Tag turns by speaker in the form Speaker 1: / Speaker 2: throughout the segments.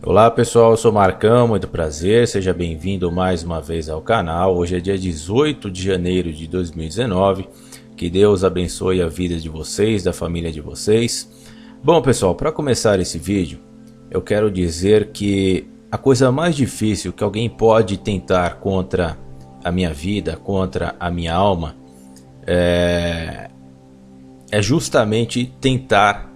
Speaker 1: Olá pessoal, eu sou Marcão, muito prazer, seja bem-vindo mais uma vez ao canal. Hoje é dia 18 de janeiro de 2019, que Deus abençoe a vida de vocês, da família de vocês. Bom pessoal, para começar esse vídeo, eu quero dizer que a coisa mais difícil que alguém pode tentar contra a minha vida, contra a minha alma, é justamente tentar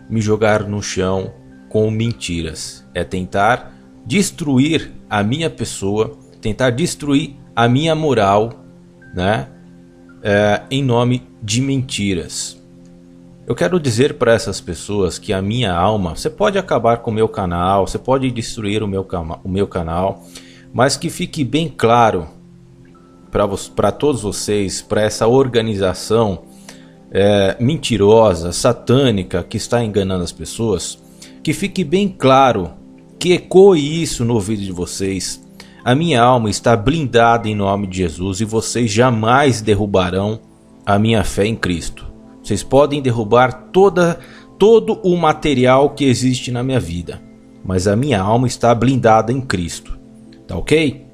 Speaker 1: me jogar no chão com mentiras. É tentar destruir a minha pessoa, tentar destruir a minha moral, né? Em nome de mentiras. Eu quero dizer para essas pessoas que a minha alma, você pode acabar com o meu canal, você pode destruir o meu canal, mas que fique bem claro para todos vocês, para essa organização mentirosa, satânica, que está enganando as pessoas, que fique bem claro, que ecoe isso no ouvido de vocês. A minha alma está blindada em nome de Jesus e vocês jamais derrubarão a minha fé em Cristo. Vocês podem derrubar todo o material que existe na minha vida, mas a minha alma está blindada em Cristo. Tá ok?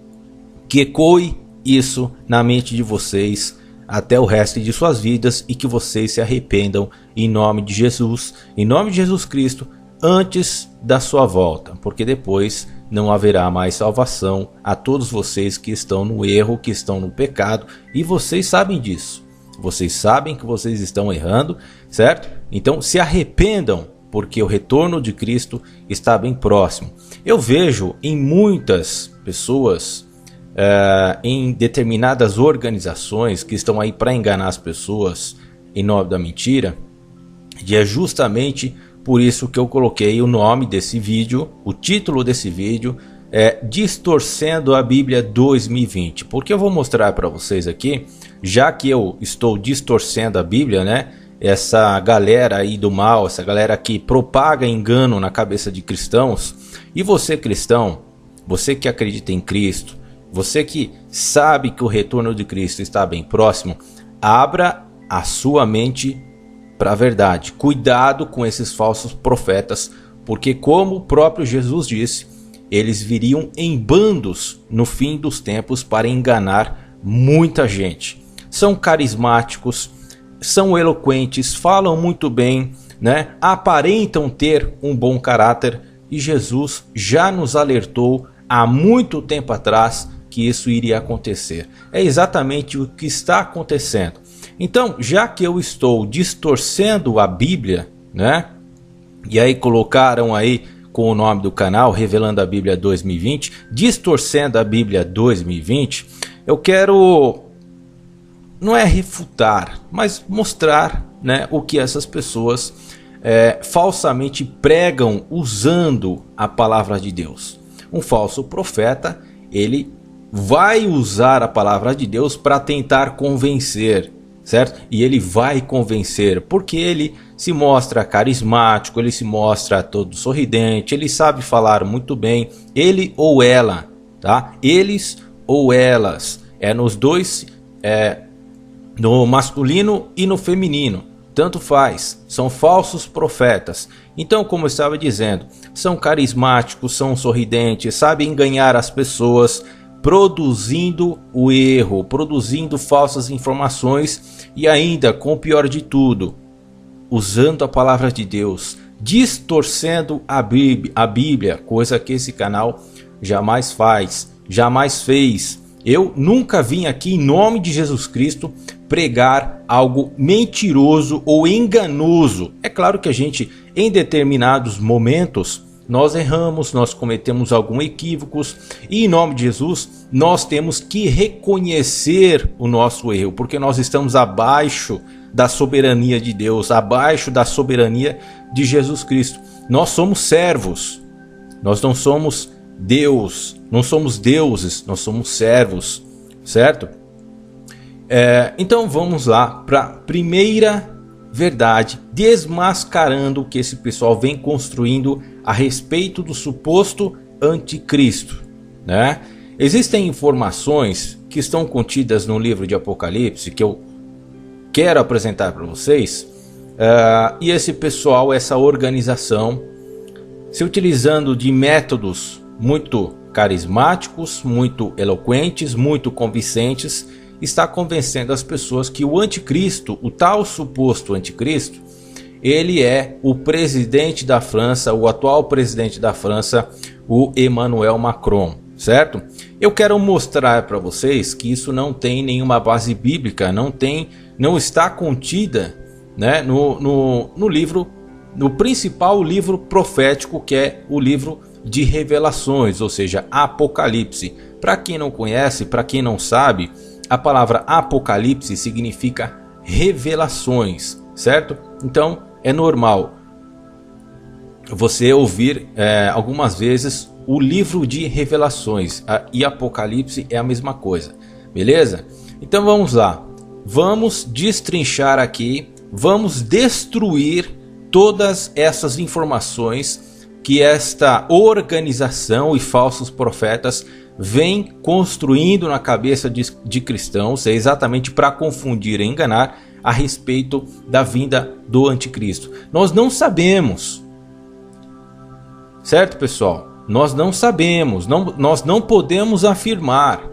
Speaker 1: Que ecoe isso na mente de vocês até o resto de suas vidas e que vocês se arrependam em nome de Jesus, em nome de Jesus Cristo, antes da sua volta, porque depois não haverá mais salvação a todos vocês que estão no erro, que estão no pecado, e vocês sabem disso. Vocês sabem que vocês estão errando, certo? Então se arrependam, porque o retorno de Cristo está bem próximo. Eu vejo em muitas pessoas, em determinadas organizações que estão aí para enganar as pessoas em nome da mentira, e é justamente por isso que eu coloquei o nome desse vídeo, o título desse vídeo é Distorcendo a Bíblia 2020. Porque eu vou mostrar para vocês aqui, já que eu estou distorcendo a Bíblia, né? Essa galera aí do mal, essa galera que propaga engano na cabeça de cristãos. E você cristão, você que acredita em Cristo, você que sabe que o retorno de Cristo está bem próximo, abra a sua mente para a verdade. Cuidado com esses falsos profetas, porque como o próprio Jesus disse, eles viriam em bandos no fim dos tempos para enganar muita gente. São carismáticos, são eloquentes, falam muito bem, né? Aparentam ter um bom caráter, e Jesus já nos alertou há muito tempo atrás que isso iria acontecer. É exatamente o que está acontecendo. Então, já que eu estou distorcendo a Bíblia, né? E aí colocaram aí com o nome do canal, Revelando a Bíblia 2020, Distorcendo a Bíblia 2020, eu quero, não é refutar, mas mostrar, né, o que essas pessoas falsamente pregam usando a palavra de Deus. Um falso profeta, ele vai usar a palavra de Deus para tentar convencer, certo? E ele vai convencer, porque ele se mostra carismático, ele se mostra todo sorridente, ele sabe falar muito bem, ele ou ela, tá? Eles ou elas, nos dois, no masculino e no feminino, tanto faz, são falsos profetas. Então, como eu estava dizendo, são carismáticos, são sorridentes, sabem ganhar as pessoas, produzindo o erro, produzindo falsas informações e ainda, com o pior de tudo, usando a palavra de Deus, distorcendo a Bíblia, coisa que esse canal jamais faz, jamais fez. Eu nunca vim aqui em nome de Jesus Cristo pregar algo mentiroso ou enganoso. É claro que a gente, em determinados momentos, nós erramos, nós cometemos alguns equívocos, e em nome de Jesus nós temos que reconhecer o nosso erro, porque nós estamos abaixo da soberania de Deus, abaixo da soberania de Jesus Cristo. Nós somos servos, nós não somos Deus, não somos deuses, nós somos servos, certo? Então vamos lá para a primeira verdade, desmascarando o que esse pessoal vem construindo a respeito do suposto anticristo, né? Existem informações que estão contidas no livro de Apocalipse que eu quero apresentar para vocês, e esse pessoal, essa organização, se utilizando de métodos muito carismáticos, muito eloquentes, muito convincentes, está convencendo as pessoas que o anticristo, o tal suposto anticristo, ele é o presidente da França, o atual presidente da França, o Emmanuel Macron, certo? Eu quero mostrar para vocês que isso não tem nenhuma base bíblica, não está contida, né, no livro, no principal livro profético, que é o livro de Revelações, ou seja, Apocalipse. Para quem não conhece, para quem não sabe, a palavra Apocalipse significa revelações, certo? Então é normal você ouvir algumas vezes o livro de Revelações, e Apocalipse é a mesma coisa, beleza? Então vamos lá, vamos destrinchar aqui, vamos destruir todas essas informações que esta organização e falsos profetas vem construindo na cabeça de cristãos, é exatamente para confundir e enganar a respeito da vinda do anticristo. Nós não sabemos, certo, pessoal? Nós não sabemos, nós não podemos afirmar.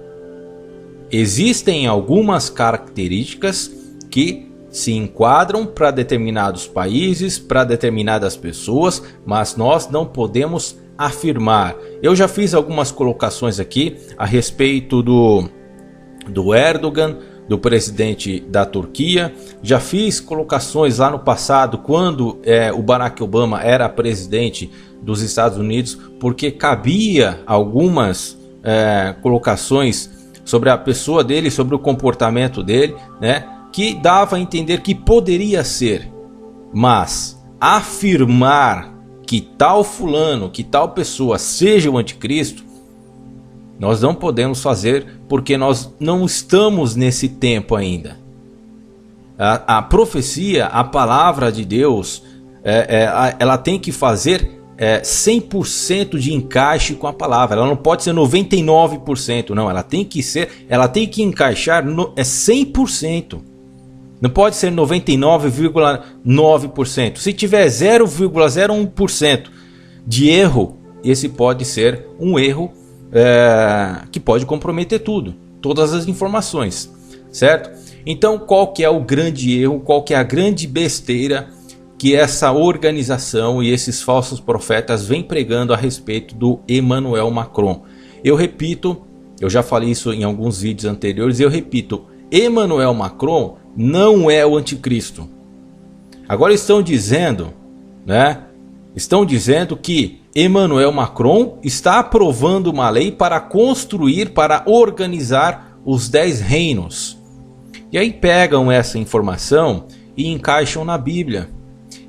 Speaker 1: Existem algumas características que se enquadram para determinados países, para determinadas pessoas, mas nós não podemos afirmar. Eu já fiz algumas colocações aqui a respeito do Erdogan, do presidente da Turquia. Já fiz colocações lá no passado, quando o Barack Obama era presidente dos Estados Unidos, porque cabia algumas colocações sobre a pessoa dele, sobre o comportamento dele, né, que dava a entender que poderia ser, mas afirmar que tal fulano, que tal pessoa seja o anticristo, nós não podemos fazer, porque nós não estamos nesse tempo ainda. A profecia, a palavra de Deus, ela tem que fazer 100% de encaixe com a palavra. Ela não pode ser 99%, não. Ela tem que encaixar 100%. Não pode ser 99,9%. Se tiver 0,01% de erro, esse pode ser um erro que pode comprometer todas as informações, certo? Então, qual que é o grande erro, qual que é a grande besteira que essa organização e esses falsos profetas vêm pregando a respeito do Emmanuel Macron? Eu repito, eu já falei isso em alguns vídeos anteriores, eu repito, Emmanuel Macron não é o anticristo. Agora estão dizendo, né? Estão dizendo que Emmanuel Macron está aprovando uma lei para construir, para organizar os 10 reinos. E aí pegam essa informação e encaixam na Bíblia.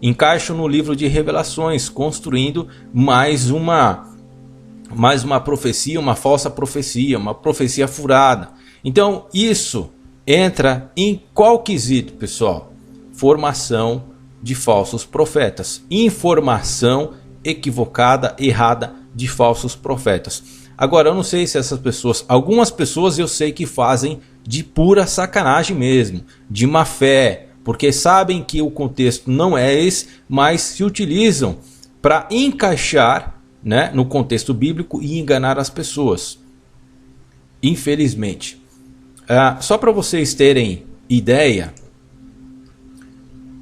Speaker 1: Encaixam no livro de Revelações, construindo mais uma profecia, uma falsa profecia, uma profecia furada. Então isso entra em qual quesito, pessoal? Formação de falsos profetas. Informação equivocada, errada de falsos profetas. Agora, eu não sei se essas pessoas, algumas pessoas eu sei que fazem de pura sacanagem mesmo, de má fé, porque sabem que o contexto não é esse, mas se utilizam para encaixar, né, no contexto bíblico e enganar as pessoas. Infelizmente. Só para vocês terem ideia,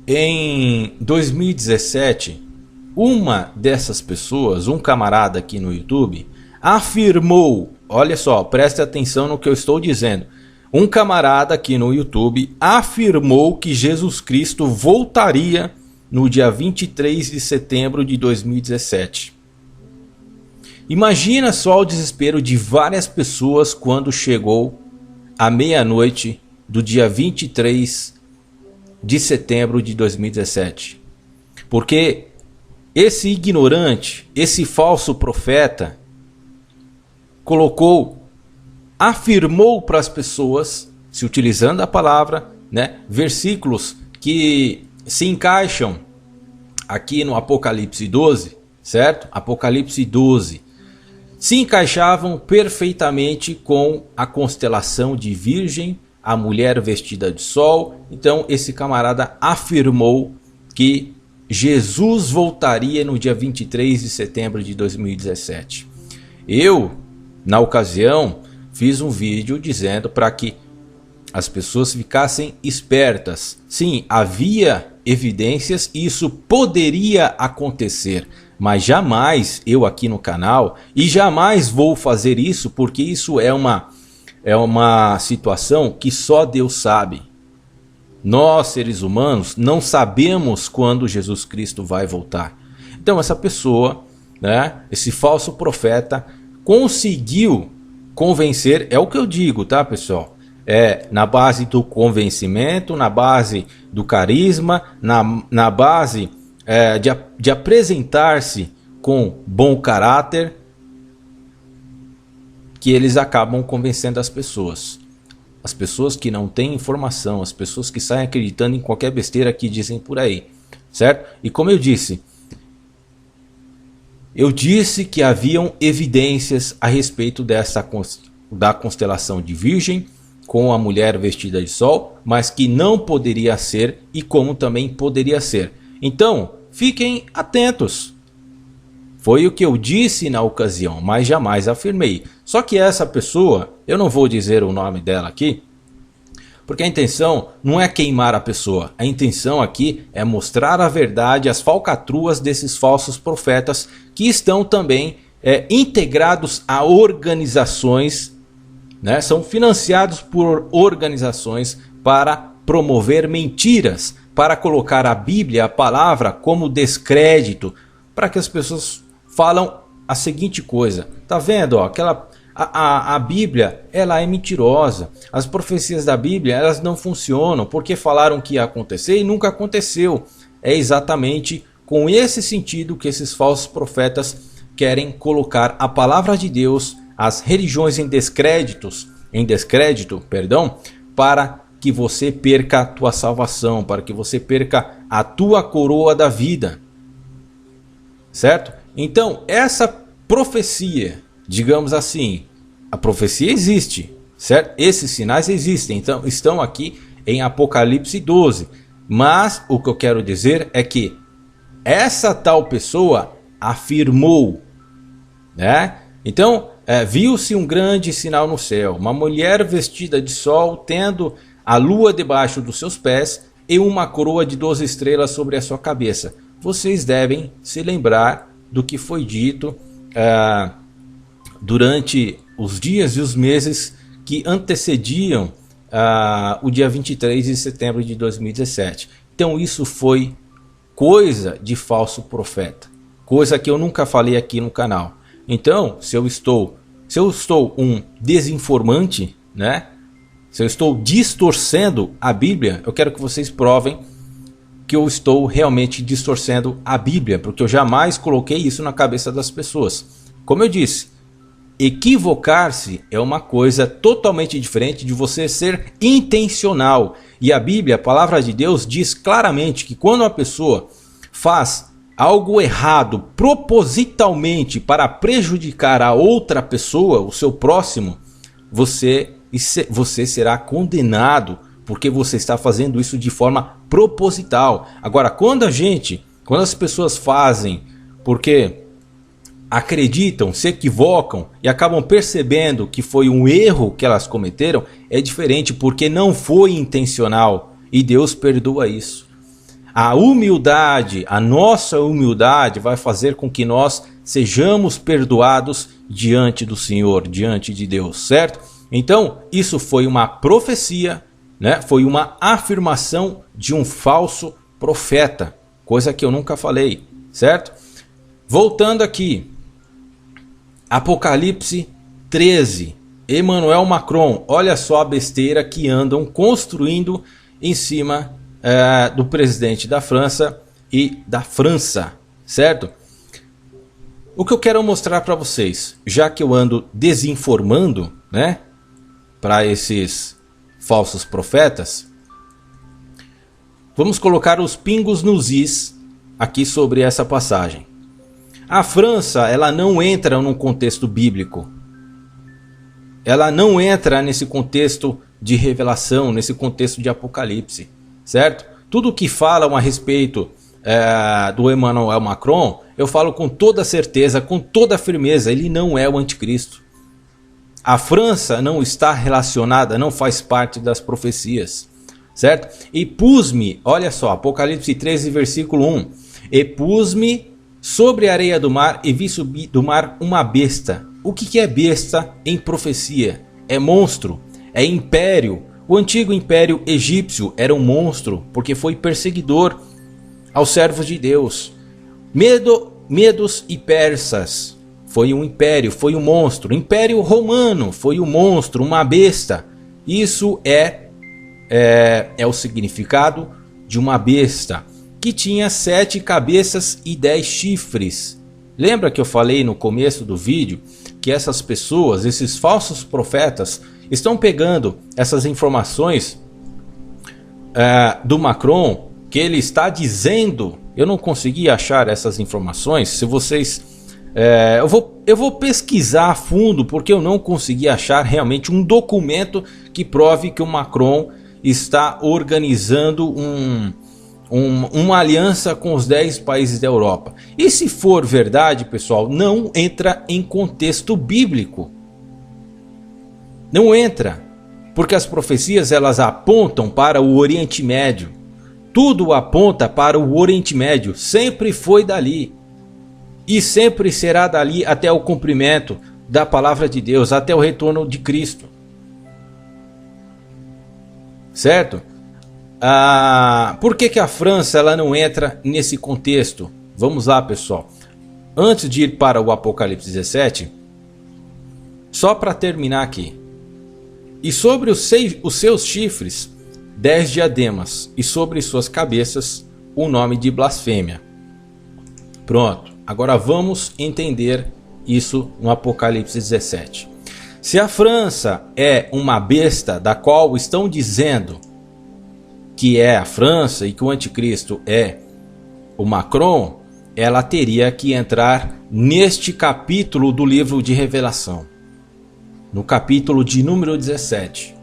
Speaker 1: em 2017, uma dessas pessoas, um camarada aqui no YouTube, afirmou, olha só, preste atenção no que eu estou dizendo, um camarada aqui no YouTube afirmou que Jesus Cristo voltaria no dia 23 de setembro de 2017. Imagina só o desespero de várias pessoas quando chegou à meia-noite do dia 23 de setembro de 2017. Porque esse ignorante, esse falso profeta, afirmou para as pessoas, se utilizando a palavra, né, versículos que se encaixam aqui no Apocalipse 12, certo? Apocalipse 12. Se encaixavam perfeitamente com a constelação de Virgem, a mulher vestida de sol. Então esse camarada afirmou que Jesus voltaria no dia 23 de setembro de 2017. Eu, na ocasião, fiz um vídeo dizendo para que as pessoas ficassem espertas. Sim, havia evidências e isso poderia acontecer, mas jamais eu aqui no canal, e jamais vou fazer isso, porque isso é uma situação que só Deus sabe. Nós, seres humanos, não sabemos quando Jesus Cristo vai voltar. Então essa pessoa, né, esse falso profeta, conseguiu convencer, é o que eu digo, tá, pessoal? Na base do convencimento, na base do carisma, na base de apresentar-se com bom caráter, que eles acabam convencendo as pessoas. As pessoas que não têm informação, as pessoas que saem acreditando em qualquer besteira que dizem por aí, certo? E como eu disse que haviam evidências a respeito da constelação de Virgem, com a mulher vestida de sol, mas que não poderia ser e como também poderia ser. Então, fiquem atentos. Foi o que eu disse na ocasião, mas jamais afirmei. Só que essa pessoa, eu não vou dizer o nome dela aqui, porque a intenção não é queimar a pessoa. A intenção aqui é mostrar a verdade, as falcatruas desses falsos profetas que estão também integrados a organizações, né? São financiados por organizações para promover mentiras, para colocar a Bíblia, a palavra, como descrédito, para que as pessoas falam a seguinte coisa: tá vendo, ó, a Bíblia, ela é mentirosa, as profecias da Bíblia, elas não funcionam, porque falaram que ia acontecer e nunca aconteceu. É exatamente com esse sentido que esses falsos profetas querem colocar a palavra de Deus, as religiões em descrédito, para que você perca a tua salvação, para que você perca a tua coroa da vida, certo? Então essa profecia, digamos assim, a profecia existe, certo? Esses sinais existem, então estão aqui em Apocalipse 12, mas o que eu quero dizer é que essa tal pessoa afirmou, né? Então viu-se um grande sinal no céu, uma mulher vestida de sol, tendo a lua debaixo dos seus pés e uma coroa de 12 estrelas sobre a sua cabeça. Vocês devem se lembrar do que foi dito durante os dias e os meses que antecediam o dia 23 de setembro de 2017. Então isso foi coisa de falso profeta, coisa que eu nunca falei aqui no canal. Então, se eu estou um desinformante, né? Se eu estou distorcendo a Bíblia, eu quero que vocês provem que eu estou realmente distorcendo a Bíblia, porque eu jamais coloquei isso na cabeça das pessoas. Como eu disse, equivocar-se é uma coisa totalmente diferente de você ser intencional. E a Bíblia, a palavra de Deus, diz claramente que quando uma pessoa faz algo errado propositalmente para prejudicar a outra pessoa, o seu próximo, você será condenado, porque você está fazendo isso de forma proposital. Agora, quando as pessoas fazem porque acreditam, se equivocam e acabam percebendo que foi um erro que elas cometeram, é diferente, porque não foi intencional e Deus perdoa isso. A humildade, a nossa humildade vai fazer com que nós sejamos perdoados diante do Senhor, diante de Deus, certo? Então, isso foi uma profecia, né? Foi uma afirmação de um falso profeta, coisa que eu nunca falei, certo? Voltando aqui, Apocalipse 13, Emmanuel Macron, olha só a besteira que andam construindo em cima do presidente da França e da França, certo? O que eu quero mostrar para vocês, já que eu ando desinformando, né, para esses falsos profetas, vamos colocar os pingos nos is aqui sobre essa passagem. A França, ela não entra num contexto bíblico. Ela não entra nesse contexto de revelação, nesse contexto de Apocalipse, certo? Tudo que falam a respeito do Emmanuel Macron, eu falo com toda certeza, com toda firmeza, ele não é o anticristo. A França não está relacionada, não faz parte das profecias, certo? E pus-me, olha só, Apocalipse 13, versículo 1. E pus-me sobre a areia do mar e vi subir do mar uma besta. O que é besta em profecia? É monstro, é império. O antigo império egípcio era um monstro porque foi perseguidor aos servos de Deus. Medos e persas foi um império, foi um monstro. Império romano foi um monstro, uma besta. Isso é o significado de uma besta que tinha 7 cabeças e 10 chifres. Lembra que eu falei no começo do vídeo que essas pessoas, esses falsos profetas, estão pegando essas informações do Macron, que ele está dizendo. Eu não consegui achar essas informações. Se vocês, eu vou pesquisar a fundo, porque eu não consegui achar realmente um documento que prove que o Macron está organizando uma aliança com os 10 países da Europa. E se for verdade, pessoal, não entra em contexto bíblico. Não entra, porque as profecias elas apontam para o Oriente Médio. Tudo aponta para o Oriente Médio, sempre foi dali. E sempre será dali até o cumprimento da palavra de Deus, até o retorno de Cristo. Certo? Por que a França ela não entra nesse contexto? Vamos lá, pessoal. Antes de ir para o Apocalipse 17, só para terminar aqui. E sobre os seus chifres, 10 diademas, e sobre suas cabeças, o nome de blasfêmia. Pronto, agora vamos entender isso no Apocalipse 17. Se a França é uma besta da qual estão dizendo que é a França e que o anticristo é o Macron, ela teria que entrar neste capítulo do livro de Revelação. No capítulo de número 17.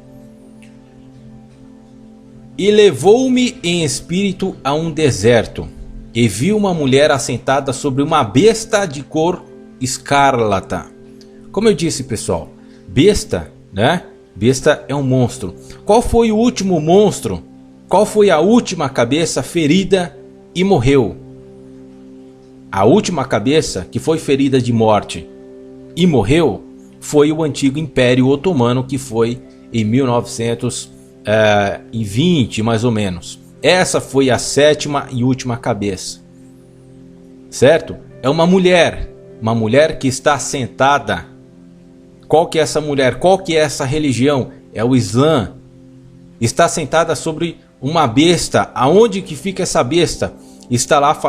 Speaker 1: E levou-me em espírito a um deserto, e vi uma mulher assentada sobre uma besta de cor escarlata. Como eu disse, pessoal, besta, né? Besta é um monstro. Qual foi o último monstro? Qual foi a última cabeça ferida e morreu? A última cabeça que foi ferida de morte e morreu foi o antigo Império Otomano, que foi em 1920, mais ou menos. Essa foi a 7ª e última cabeça. Certo? É uma mulher que está sentada. Qual que é essa mulher? Qual que é essa religião? É o Islã. Está sentada sobre uma besta. Aonde que fica essa besta? Está lá,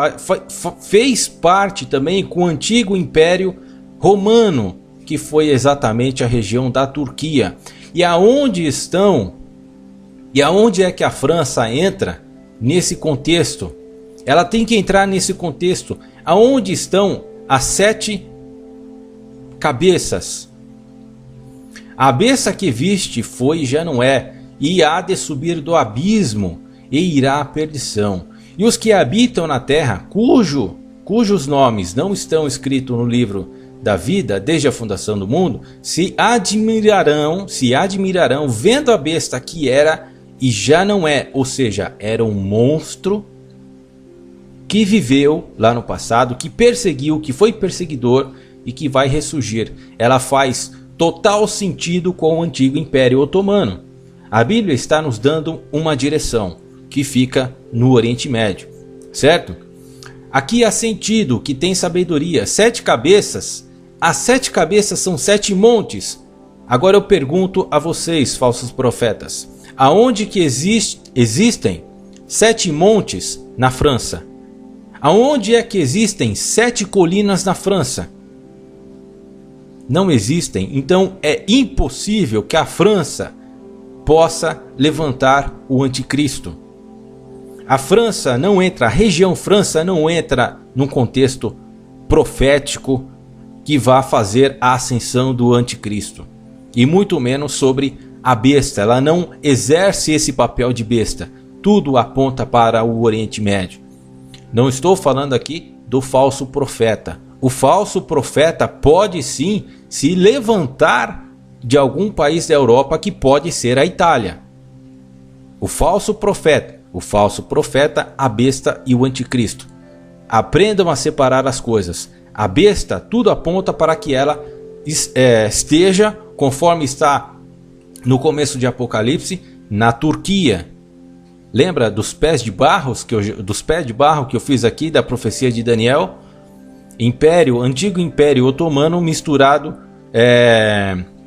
Speaker 1: fez parte também com o antigo Império Romano, que foi exatamente a região da Turquia. E aonde é que a França entra nesse contexto? Ela tem que entrar nesse contexto. Aonde estão as 7 cabeças? A besta que viste foi e já não é, e há de subir do abismo, e irá à perdição. E os que habitam na terra, cujos nomes não estão escritos no livro da vida desde a fundação do mundo, se admirarão vendo a besta que era e já não é, ou seja, era um monstro que viveu lá no passado, que perseguiu, que foi perseguidor e que vai ressurgir. Ela faz total sentido com o antigo Império Otomano. A Bíblia está nos dando uma direção que fica no Oriente Médio, certo? Aqui há sentido, que tem sabedoria. 7 cabeças, as 7 cabeças são 7 montes. Agora eu pergunto a vocês, falsos profetas, aonde que existem 7 montes na França? Aonde é que existem 7 colinas na França? Não existem. Então é impossível que a França possa levantar o anticristo. A França não entra, a região França não entra num contexto profético que vá fazer a ascensão do anticristo. E muito menos sobre a besta. Ela não exerce esse papel de besta. Tudo aponta para o Oriente Médio. Não estou falando aqui do falso profeta. O falso profeta pode sim se levantar de algum país da Europa, que pode ser a Itália. O falso profeta, a besta e o anticristo. Aprendam a separar as coisas. A besta, tudo aponta para que ela esteja, conforme está no começo de Apocalipse, na Turquia. Lembra dos pés de barro que eu fiz aqui da profecia de Daniel? Antigo Império Otomano misturado,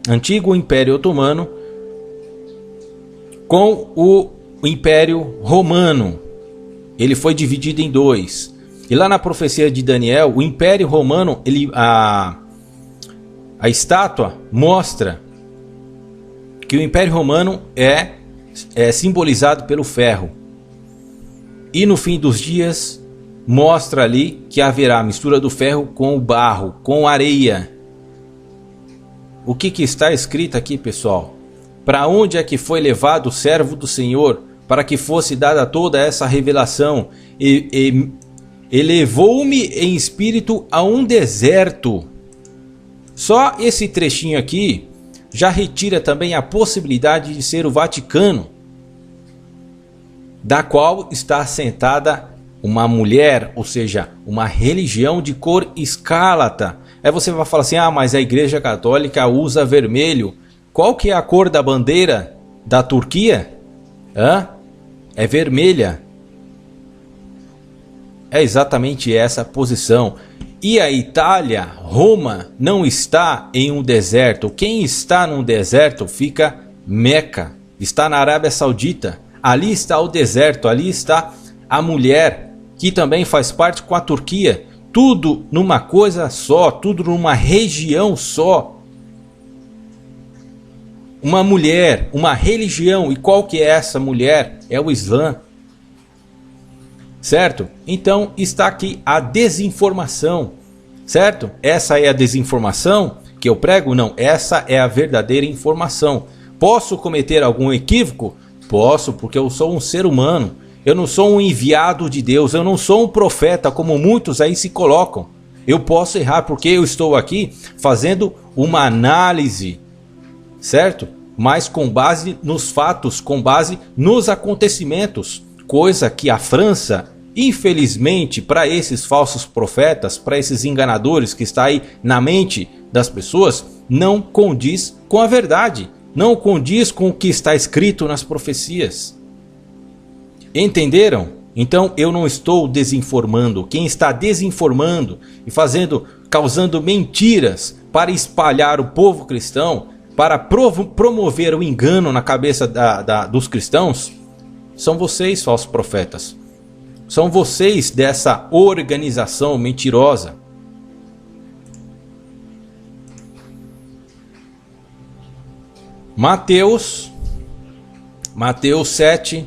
Speaker 1: Antigo Império Otomano com o Império Romano. Ele foi dividido em dois. E lá na profecia de Daniel, o Império Romano, a estátua mostra que o Império Romano é simbolizado pelo ferro. E no fim dos dias mostra ali que haverá mistura do ferro com o barro, com areia. O que está escrito aqui, pessoal? Para onde é que foi levado o servo do Senhor para que fosse dada toda essa revelação? Elevou-me em espírito a um deserto. Só esse trechinho aqui já retira também a possibilidade de ser o Vaticano, da qual está assentada uma mulher, ou seja, uma religião de cor escarlata. Aí você vai falar assim, mas a Igreja Católica usa vermelho. Qual que é a cor da bandeira da Turquia? É vermelha. É exatamente essa posição. E a Itália, Roma, não está em um deserto. Quem está num deserto fica Meca. Está na Arábia Saudita. Ali está o deserto, ali está a mulher, que também faz parte com a Turquia. Tudo numa coisa só, tudo numa região só. Uma mulher, uma religião. E qual que é essa mulher? É o Islã. Certo? Então está aqui a desinformação. Certo? Essa é a desinformação que eu prego? Não, essa é a verdadeira informação. Posso cometer algum equívoco? Posso, porque eu sou um ser humano. Eu não sou um enviado de Deus. Eu não sou um profeta, como muitos aí se colocam. Eu posso errar, porque eu estou aqui fazendo uma análise, certo? Mas com base nos fatos, com base nos acontecimentos. Coisa que a França, infelizmente, para esses falsos profetas, para esses enganadores que está aí na mente das pessoas, não condiz com a verdade. Não condiz com o que está escrito nas profecias. Entenderam? Então eu não estou desinformando. Quem está desinformando e causando mentiras para espalhar o povo cristão, para promover o engano na cabeça dos cristãos, são vocês, falsos profetas. São vocês dessa organização mentirosa. Mateus 7,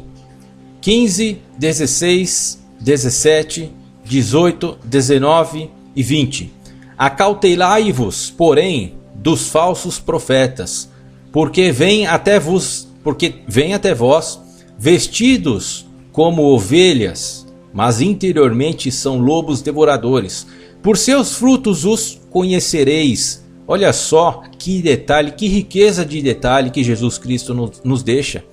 Speaker 1: 15, 16, 17, 18, 19 e 20. Acautelai-vos, porém, dos falsos profetas, porque vêm até vós vestidos como ovelhas, mas interiormente são lobos devoradores. Por seus frutos os conhecereis. Olha só que detalhe, que riqueza de detalhe que Jesus Cristo nos deixa.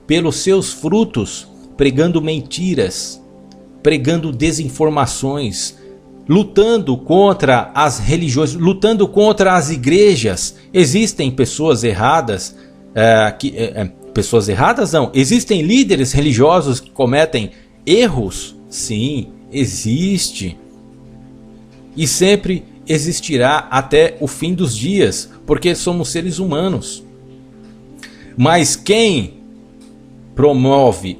Speaker 1: Pelos seus frutos, pregando mentiras, pregando desinformações, lutando contra as religiões, lutando contra as igrejas. Existem pessoas erradas, pessoas erradas não, existem líderes religiosos que cometem erros? Sim, existe. E sempre existirá até o fim dos dias, porque somos seres humanos. Mas quem promove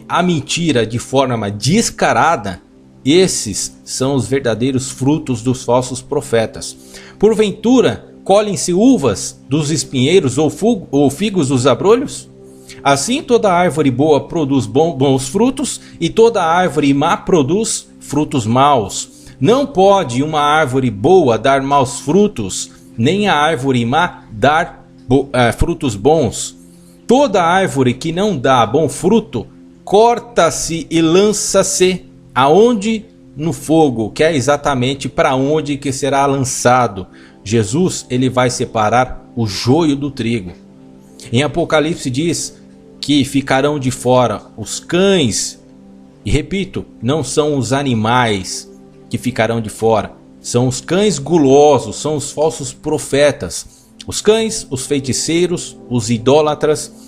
Speaker 1: a mentira de forma descarada, esses são os verdadeiros frutos dos falsos profetas. Porventura, colhem-se uvas dos espinheiros ou figos dos abrolhos? Assim toda árvore boa produz bons frutos, e toda árvore má produz frutos maus. Não pode uma árvore boa dar maus frutos, nem a árvore má dar frutos bons. Toda árvore que não dá bom fruto, corta-se e lança-se Aonde? No fogo, que é exatamente para onde que será lançado. Jesus, ele vai separar o joio do trigo. Em Apocalipse diz que ficarão de fora os cães. E repito, não são os animais que ficarão de fora. São os cães gulosos, são os falsos profetas. Os cães, os feiticeiros, os idólatras,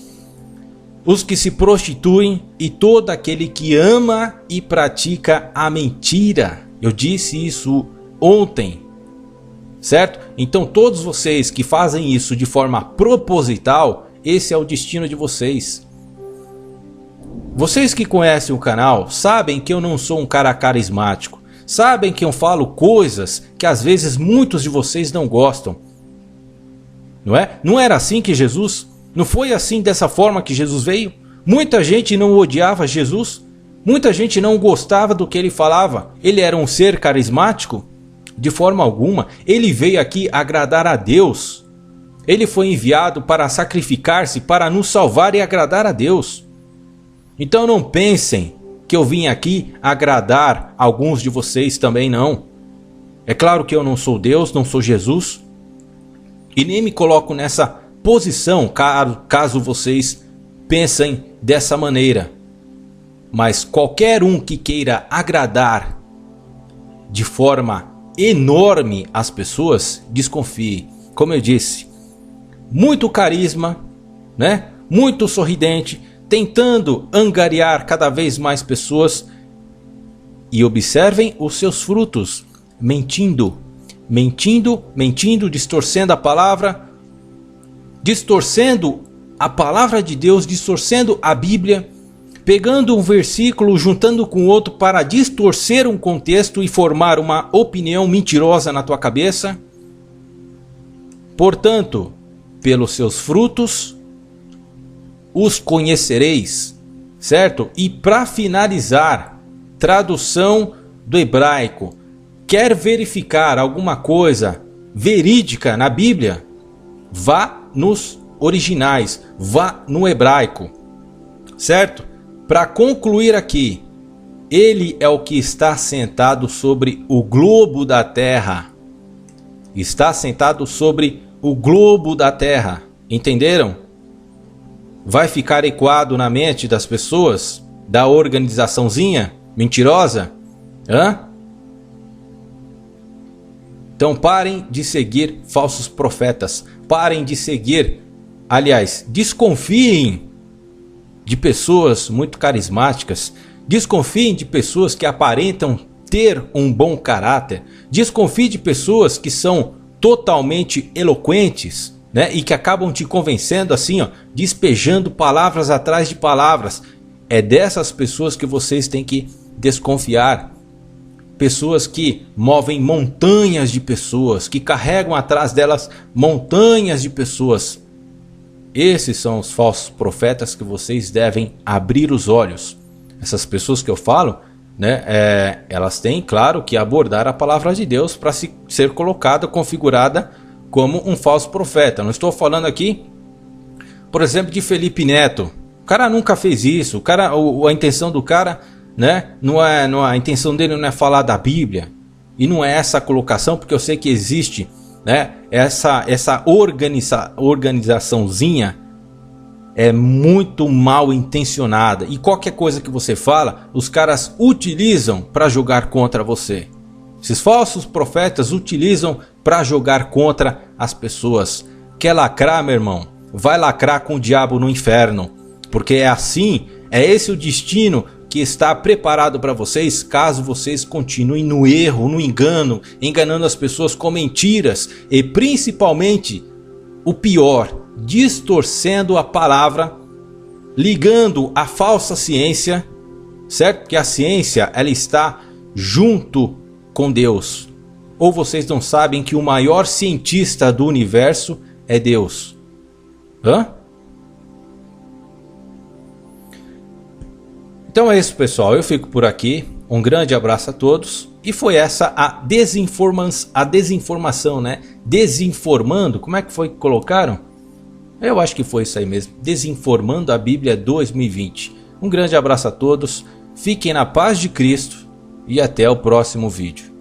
Speaker 1: os que se prostituem e todo aquele que ama e pratica a mentira. Eu disse isso ontem, certo? Então todos vocês que fazem isso de forma proposital, esse é o destino de vocês. Vocês que conhecem o canal sabem que eu não sou um cara carismático. Sabem que eu falo coisas que às vezes muitos de vocês não gostam. Não é? Não era assim que Jesus... Não foi assim dessa forma que Jesus veio? Muita gente não odiava Jesus. Muita gente não gostava do que ele falava. Ele era um ser carismático? De forma alguma. Ele veio aqui agradar a Deus. Ele foi enviado para sacrificar-se, para nos salvar e agradar a Deus. Então não pensem que eu vim aqui agradar alguns de vocês também, não. É claro que eu não sou Deus, não sou Jesus. E nem me coloco nessa posição, caso vocês pensem dessa maneira. Mas qualquer um que queira agradar de forma enorme as pessoas, desconfie. Como eu disse, muito carisma, né? Muito sorridente, tentando angariar cada vez mais pessoas. E observem os seus frutos, mentindo, distorcendo a palavra, distorcendo a palavra de Deus, distorcendo a Bíblia, pegando um versículo, juntando com outro para distorcer um contexto e formar uma opinião mentirosa na tua cabeça. Portanto, pelos seus frutos os conhecereis, certo? E para finalizar, tradução do hebraico. Quer verificar alguma coisa verídica na Bíblia? Vá nos originais, vá no hebraico, certo? Para concluir aqui, ele é o que está sentado sobre o globo da terra. Está sentado sobre o globo da terra. Entenderam? Vai ficar ecoado na mente das pessoas, da organizaçãozinha mentirosa? Hã? Então parem de seguir falsos profetas. Parem de seguir, aliás, desconfiem de pessoas muito carismáticas. Desconfiem de pessoas que aparentam ter um bom caráter. Desconfie de pessoas que são totalmente eloquentes, né? E que acabam te convencendo assim, ó, despejando palavras atrás de palavras. É dessas pessoas que vocês têm que desconfiar. Pessoas que movem montanhas de pessoas, que carregam atrás delas montanhas de pessoas. Esses são os falsos profetas que vocês devem abrir os olhos. Essas pessoas que eu falo, né, elas têm, claro, que abordar a palavra de Deus para ser colocada, configurada como um falso profeta. Não estou falando aqui, por exemplo, de Felipe Neto. O cara nunca fez isso. A intenção do cara, né, a intenção dele não é falar da Bíblia. E não é essa a colocação, porque eu sei que existe, né, essa organizaçãozinha é muito mal intencionada. E qualquer coisa que você fala, os caras utilizam para jogar contra você. Esses falsos profetas utilizam para jogar contra as pessoas. Quer lacrar, meu irmão? Vai lacrar com o diabo no inferno. Porque é assim, é esse o destino que está preparado para vocês, caso vocês continuem no erro, no engano, enganando as pessoas com mentiras e principalmente, o pior, distorcendo a palavra, ligando a falsa ciência, certo? Que a ciência, ela está junto com Deus. Ou vocês não sabem que o maior cientista do universo é Deus? Hã? Então é isso, pessoal, eu fico por aqui, um grande abraço a todos, e foi essa a desinformação, né? Desinformando, como é que foi que colocaram? Eu acho que foi isso aí mesmo, Desinformando a Bíblia 2020. Um grande abraço a todos, fiquem na paz de Cristo e até o próximo vídeo.